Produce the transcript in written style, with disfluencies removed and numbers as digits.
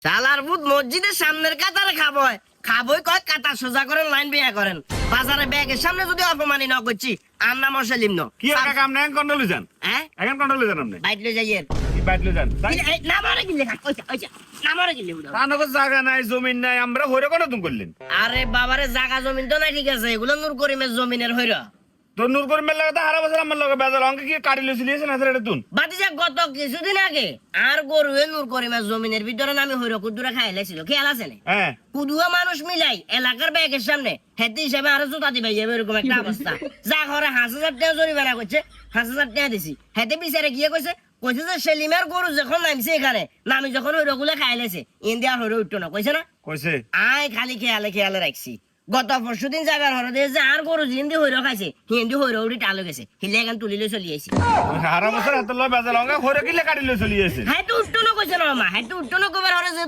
শালার ভূত মসজিদের সামনের কাতারে খাবই কয় কাতা সোজা করেন লাইন বিয়া করেন বাজারে ব্যাগের সামনে যদি অপমানি ন করছি আর নাম অসলিম ন কি কাকা আপনি এখন কন্ট্রোলে যান হ্যাঁ এখন কন্ট্রোলে যান আপনি বাইটলে যাইয়ের কি বাইটলে যান নামারে গিলে ওইটা নামারে গিলে তানগো জায়গা নাই জমিন নাই আমরা হইরে কোন তুমি করলেন আরে বাবারে জায়গা জমিন তো নাই ঠিক আছে এগুলো নূর করিমের জমিনের হইরা তো নূর করিমের লাগে হারা বছর আমার লগে বেজাল অঙ্কে কি কাটি লইছিলেন না এটা তুন বাতিজা গত কিছুদিন আগে আর গরুয়ে নূর করিমের জমিনের ভিতরে নামে হইরা কুদুরা খাইলাইছিল খেয়াল আছে না হ্যাঁ কুদুয়া মানুষ মিলাই এলাকার ব্যাগের সামনে হেতে হিসাবে আরো জুতা দিবে এরকম একটা অবস্থা যা ঘরে 5,000 টাকা জরিমানা করছে 5,000 টাকা দিছি হেতে বিচারে গিয়ে কইছে যে সেলিমের গরু যখন নামছে এখানে নামি যখন ওই রগুলা খাইলেছে ইন্ডিয়ার হরে উঠতো না কইছে না কইছে আয় খালি খেয়ালে রাখছি গত পরশুদিন যাবার হরে দিয়ে যে আর গরু হিন্দি হইর খাইছে হিন্দি হইর উড়ি টালো গেছে হিলে এখন তুলিলে চলি আইছি হারা বছর হাতে লয় বেজাল অঙ্কে হইরে কিলে কাটি লই চলি আছে হ্যাঁ তো উঠতো না কইছে না মা হ্যাঁ তো উঠতো না কবার হরে যে